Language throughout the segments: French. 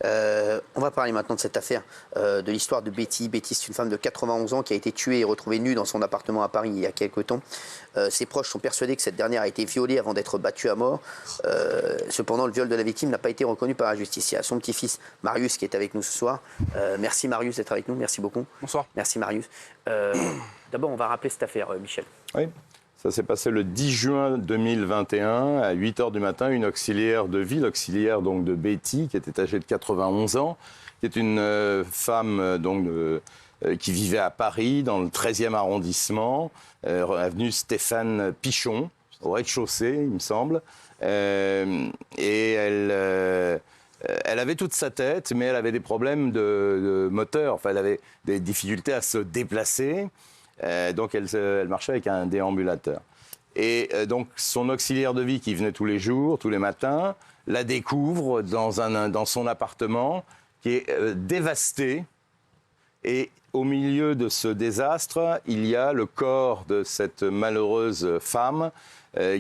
On va parler maintenant de cette affaire, de l'histoire de Betty. Betty, c'est une femme de 91 ans qui a été tuée et retrouvée nue dans son appartement à Paris il y a quelques temps. Ses proches sont persuadés que cette dernière a été violée avant d'être battue à mort. Cependant, le viol de la victime n'a pas été reconnu par la justice. Il y a son petit-fils Marius qui est avec nous ce soir. Merci Marius d'être avec nous, merci beaucoup. Bonsoir. Merci Marius. D'abord, on va rappeler cette affaire, Michel. Oui. Ça s'est passé le 10 juin 2021, à 8h du matin, une auxiliaire de vie, l'auxiliaire donc de Betty, qui était âgée de 91 ans, qui est une femme qui vivait à Paris, dans le 13e arrondissement, avenue Stéphane Pichon, au rez-de-chaussée, il me semble. Et elle avait toute sa tête, mais elle avait des problèmes de moteur, enfin, elle avait des difficultés à se déplacer. Donc elle marchait avec un déambulateur. Et donc son auxiliaire de vie qui venait tous les jours, tous les matins, la découvre dans son appartement qui est dévasté. Et au milieu de ce désastre, il y a le corps de cette malheureuse femme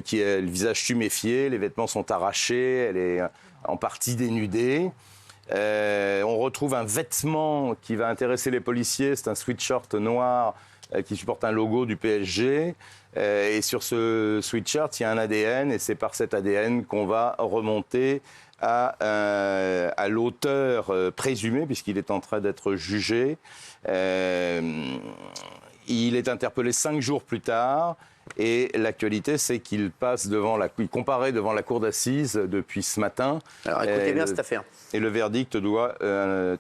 qui a le visage tuméfié, les vêtements sont arrachés, elle est en partie dénudée. On retrouve un vêtement qui va intéresser les policiers, c'est un sweatshirt noir qui supporte un logo du PSG. Et sur ce sweatshirt, il y a un ADN, et c'est par cet ADN qu'on va remonter à l'auteur présumé, puisqu'il est en train d'être jugé. Il est interpellé 5 jours plus tard. Et l'actualité, c'est qu'il il comparaît devant la cour d'assises depuis ce matin. Alors écoutez bien cette affaire. Et le verdict doit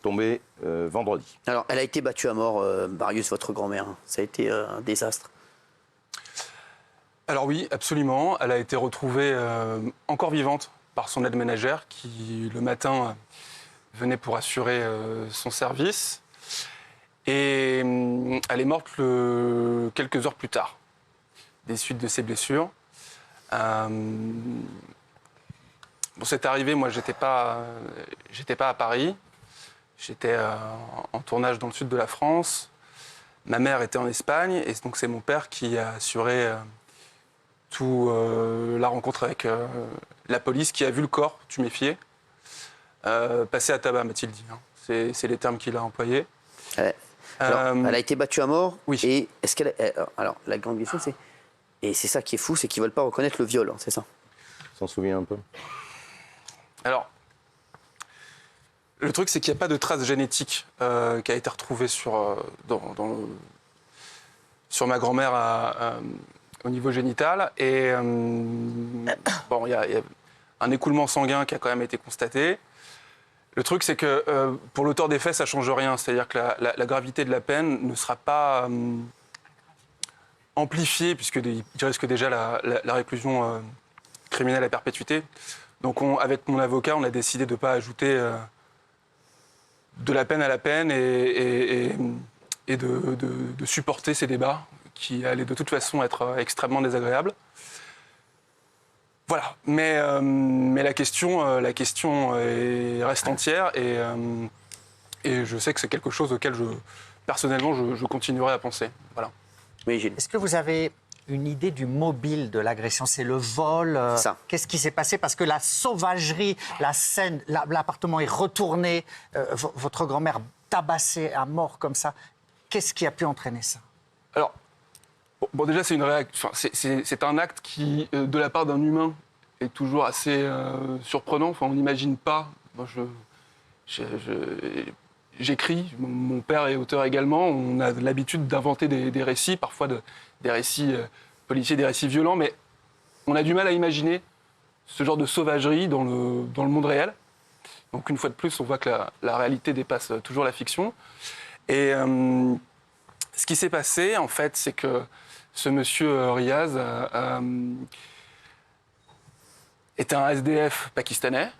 tomber vendredi. Alors, elle a été battue à mort, Marius, votre grand-mère. Ça a été un désastre. Alors oui, absolument. Elle a été retrouvée encore vivante par son aide ménagère qui, le matin, venait pour assurer son service. Et elle est morte quelques heures plus tard, des suites de ses blessures. C'est arrivé, moi, j'étais pas à Paris. J'étais en tournage dans le sud de la France. Ma mère était en Espagne, et donc c'est mon père qui a assuré la rencontre avec la police, qui a vu le corps tuméfié, passer à tabac, m'a-t-il dit. Hein. C'est les termes qu'il a employés. Alors, elle a été battue à mort. Oui. Et est-ce qu'elle... Alors, la grande question, c'est... Et c'est ça qui est fou, c'est qu'ils ne veulent pas reconnaître le viol, hein, c'est ça? S'en souvient un peu. Alors, le truc, c'est qu'il n'y a pas de trace génétique qui a été retrouvée sur ma grand-mère au niveau génital. Et il y a un écoulement sanguin qui a quand même été constaté. Le truc, c'est que pour l'auteur des faits, ça ne change rien. C'est-à-dire que la gravité de la peine ne sera pas amplifiée, puisqu'il risque déjà la réclusion criminelle à perpétuité. Donc, avec mon avocat, on a décidé de ne pas ajouter de la peine à la peine et de supporter ces débats qui allaient de toute façon être extrêmement désagréables. Voilà, mais la question reste entière et je sais que c'est quelque chose auquel personnellement je continuerai à penser. Voilà. Oui, Gilles. Est-ce que vous avez une idée du mobile de l'agression? C'est le vol? Qu'est-ce qui s'est passé? Parce que la sauvagerie, la scène, l'appartement est retourné, votre grand-mère tabassée à mort comme ça. Qu'est-ce qui a pu entraîner ça? Alors, bon, déjà, c'est une réaction. C'est un acte qui, de la part d'un humain, est toujours assez surprenant. Enfin, on n'imagine pas. Moi, j'écris. Mon père est auteur également. On a l'habitude d'inventer des récits, parfois des récits policiers, des récits violents, mais on a du mal à imaginer ce genre de sauvagerie dans le monde réel. Donc, une fois de plus, on voit que la réalité dépasse toujours la fiction. Et ce qui s'est passé, en fait, c'est que ce monsieur Riaz était un SDF pakistanais.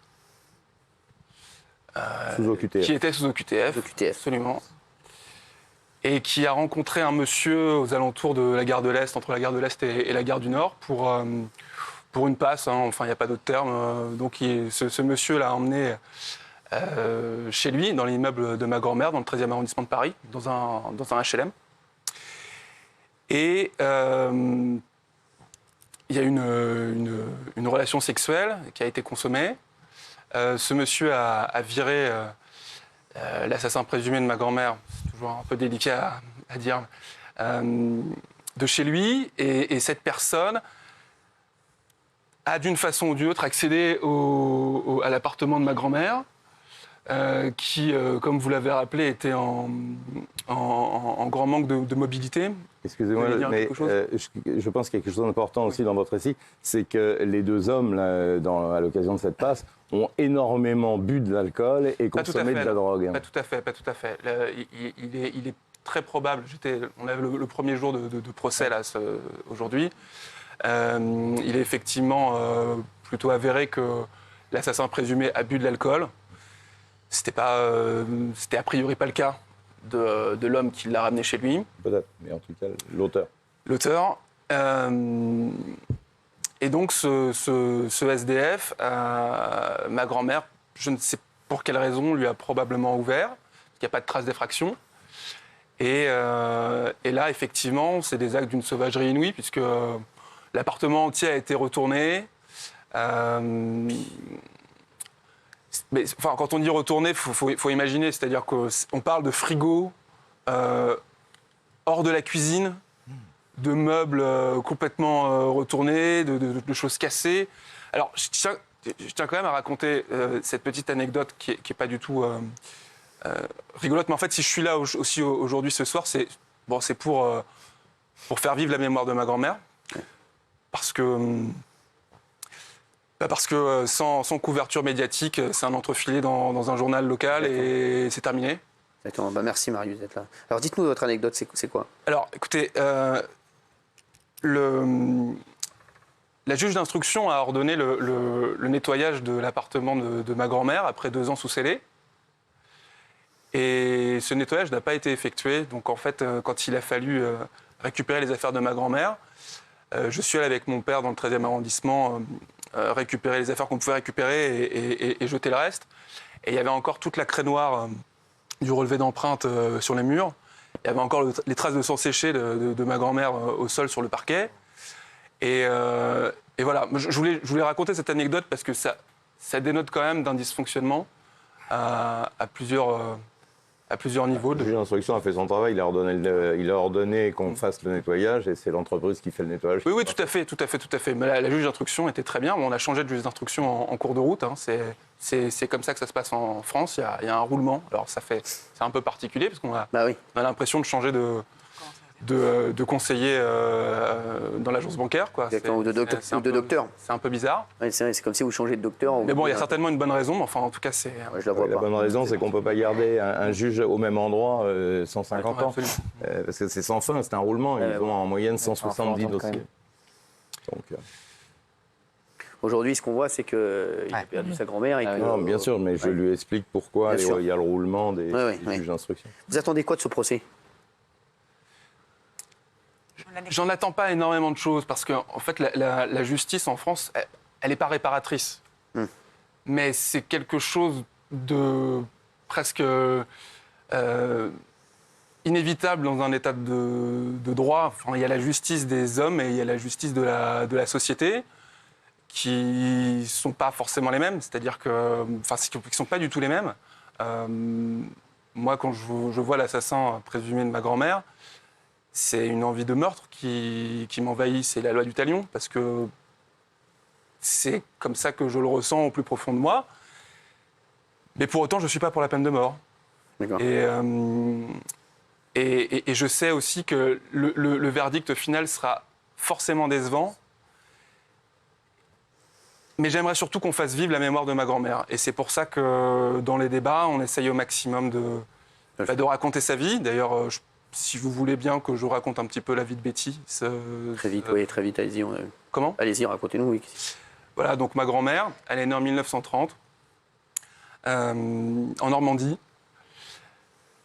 Sous OQTF. Qui était sous OQTF, absolument. Et qui a rencontré un monsieur aux alentours de la gare de l'Est, entre la gare de l'Est et la gare du Nord, pour une passe, hein, enfin il n'y a pas d'autre terme. Donc ce monsieur l'a emmené chez lui, dans l'immeuble de ma grand-mère, dans le 13e arrondissement de Paris, dans un HLM. Et il y a une relation sexuelle qui a été consommée. Ce monsieur a viré l'assassin présumé de ma grand-mère, c'est toujours un peu délicat à dire, de chez lui. Et cette personne a d'une façon ou d'une autre accédé à l'appartement de ma grand-mère, qui, comme vous l'avez rappelé, était en grand manque de mobilité. Excusez-moi, mais je pense qu'il y a quelque chose d'important aussi dans votre récit, c'est que les deux hommes, là, à l'occasion de cette passe, ont énormément bu de l'alcool et consommé de la drogue. Pas tout à fait. Il est très probable, on avait le premier jour de procès là, aujourd'hui, il est effectivement plutôt avéré que l'assassin présumé a bu de l'alcool. C'était a priori pas le cas de l'homme qui l'a ramené chez lui. Peut-être, mais en tout cas, l'auteur. L'auteur. Et donc, ce SDF, ma grand-mère, je ne sais pour quelle raison, lui a probablement ouvert, parce qu'il n'y a pas de trace d'effraction. Et là, effectivement, c'est des actes d'une sauvagerie inouïe, puisque l'appartement entier a été retourné. Mais enfin, quand on dit retourner, il faut imaginer, c'est-à-dire qu'on parle de frigo hors de la cuisine, de meubles complètement retournés, de choses cassées. Alors, je tiens quand même à raconter cette petite anecdote qui est pas du tout rigolote. Mais en fait, si je suis là aussi aujourd'hui ce soir, c'est pour faire vivre la mémoire de ma grand-mère. Parce que sans couverture médiatique, c'est un entrefilet dans un journal local et c'est terminé. Attends, merci Marius d'être là. Alors dites-nous votre anecdote, c'est quoi? Alors écoutez, la juge d'instruction a ordonné le nettoyage de l'appartement de ma grand-mère après 2 ans sous scellé. Et ce nettoyage n'a pas été effectué. Donc en fait, quand il a fallu récupérer les affaires de ma grand-mère, je suis allé avec mon père dans le 13e arrondissement récupérer les affaires qu'on pouvait récupérer et jeter le reste. Et il y avait encore toute la craie noire du relevé d'empreintes sur les murs. Il y avait encore les traces de sang séché de ma grand-mère au sol sur le parquet. Et voilà, je voulais raconter cette anecdote parce que ça dénote quand même d'un dysfonctionnement à plusieurs niveaux. Le juge d'instruction a fait son travail, il a ordonné qu'on fasse le nettoyage et c'est l'entreprise qui fait le nettoyage. Oui, tout à fait. Mais la juge d'instruction était très bien. On a changé de juge d'instruction en cours de route. Hein. C'est comme ça que ça se passe en France. Il y a un roulement. Alors c'est un peu particulier parce qu'on a l'impression de changer de conseiller dans l'agence bancaire. Quoi. Exactement, ou de docteur. C'est un peu bizarre. Ouais, c'est comme si vous changez de docteur. Mais bon, il y a certainement une bonne raison. Enfin, en tout cas, c'est... Ouais, je la vois pas. La bonne raison, c'est qu'on ne peut pas garder un juge au même endroit 150 ans. Parce que c'est sans fin, c'est un roulement. Ils ont en moyenne 170 dossiers. Donc, aujourd'hui, ce qu'on voit, c'est qu'il a perdu sa grand-mère. Non, bien sûr, mais je lui explique pourquoi il y a le roulement des juges d'instruction. Vous attendez quoi de ce procès? J'en attends pas énormément de choses parce qu'en fait, la justice en France, elle n'est pas réparatrice. Mais c'est quelque chose de presque inévitable dans un état de droit. Enfin, il y a la justice des hommes et il y a la justice de la société qui ne sont pas forcément les mêmes, c'est-à-dire qui ne sont pas du tout les mêmes. Moi, quand je vois l'assassin présumé de ma grand-mère, c'est une envie de meurtre qui m'envahit, c'est la loi du talion, parce que c'est comme ça que je le ressens au plus profond de moi. Mais pour autant, je ne suis pas pour la peine de mort. Et je sais aussi que le verdict final sera forcément décevant. Mais j'aimerais surtout qu'on fasse vivre la mémoire de ma grand-mère. Et c'est pour ça que dans les débats, on essaye au maximum de raconter sa vie. D'ailleurs, si vous voulez bien que je raconte un petit peu la vie de Betty. Très vite, allez-y. Comment ? Allez-y, racontez-nous, oui. Voilà, donc ma grand-mère, elle est née en 1930, en Normandie.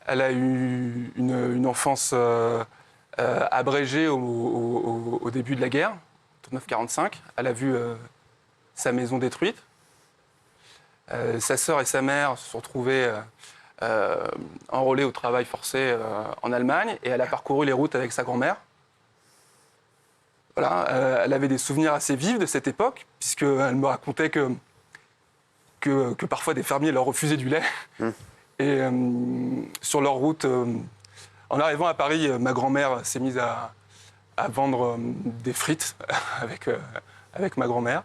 Elle a eu une enfance abrégée au début de la guerre, 1945. Elle a vu sa maison détruite. Sa sœur et sa mère se sont retrouvées enrôlée au travail forcé en Allemagne et elle a parcouru les routes avec sa grand-mère. Voilà, elle avait des souvenirs assez vifs de cette époque puisqu'elle me racontait que que parfois des fermiers leur refusaient du lait. Et sur leur route, en arrivant à Paris, ma grand-mère s'est mise à vendre des frites avec ma grand-mère.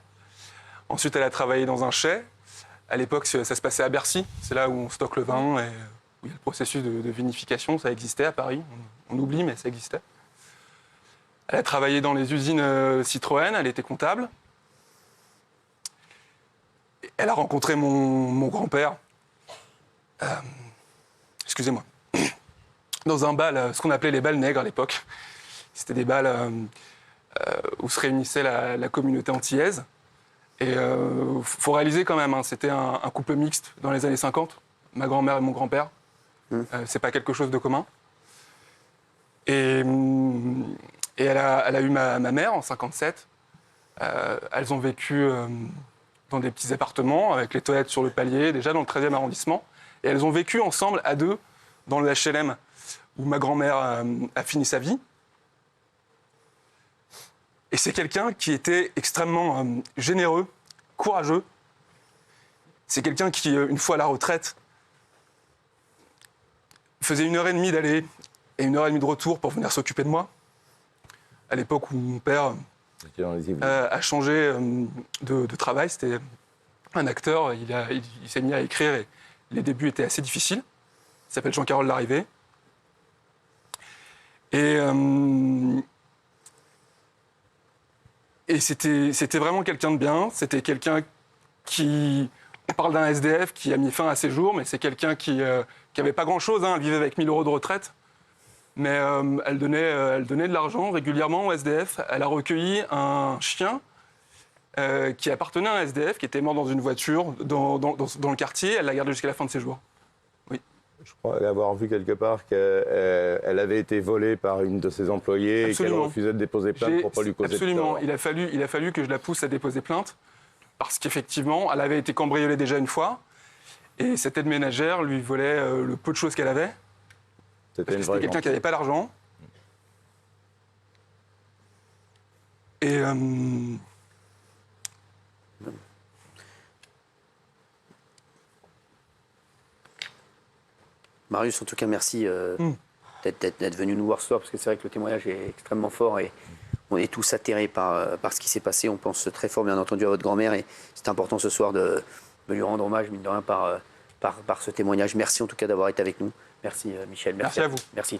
Ensuite, elle a travaillé dans un chai. À l'époque, ça se passait à Bercy. C'est là où on stocke le vin et où il y a le processus de vinification. Ça existait à Paris. On oublie, mais ça existait. Elle a travaillé dans les usines Citroën. Elle était comptable. Elle a rencontré mon grand-père. Excusez-moi. Dans un bal, ce qu'on appelait les bals nègres à l'époque. C'était des bals où se réunissait la communauté antillaise. Et il faut réaliser quand même, hein, c'était un couple mixte dans les années 50, ma grand-mère et mon grand-père. C'est pas quelque chose de commun. Et elle a eu ma mère en 57. Elles ont vécu dans des petits appartements avec les toilettes sur le palier, déjà dans le 13e arrondissement. Et elles ont vécu ensemble à deux dans le HLM où ma grand-mère a fini sa vie. Et c'est quelqu'un qui était extrêmement généreux, courageux. C'est quelqu'un qui, une fois à la retraite, faisait 1h30 d'aller et 1h30 de retour pour venir s'occuper de moi. À l'époque où mon père a changé de travail, c'était un acteur, il s'est mis à écrire et les débuts étaient assez difficiles. Il s'appelle Jean-Carole Larrivé. Et c'était vraiment quelqu'un de bien. C'était quelqu'un qui... On parle d'un SDF qui a mis fin à ses jours, mais c'est quelqu'un qui n'avait pas grand-chose. Hein. Elle vivait avec 1 000 € de retraite. Mais elle donnait de l'argent régulièrement au SDF. Elle a recueilli un chien qui appartenait à un SDF, qui était mort dans une voiture dans le quartier. Elle l'a gardé jusqu'à la fin de ses jours. Oui. Je crois avoir vu quelque part qu'elle avait été volée par une de ses employées. Absolument. Et qu'elle refusait de déposer plainte pour ne pas lui causer absolument. de tort. Il a fallu que je la pousse à déposer plainte parce qu'effectivement, elle avait été cambriolée déjà une fois et cette aide ménagère lui volait le peu de choses qu'elle avait. C'était quelqu'un qui n'avait pas d'argent. Et... Marius, en tout cas, merci d'être venu nous voir ce soir, parce que c'est vrai que le témoignage est extrêmement fort et on est tous atterrés par ce qui s'est passé. On pense très fort, bien entendu, à votre grand-mère et c'est important ce soir de lui rendre hommage, mine de rien, par ce témoignage. Merci en tout cas d'avoir été avec nous. Merci Michel. Merci à vous. Merci.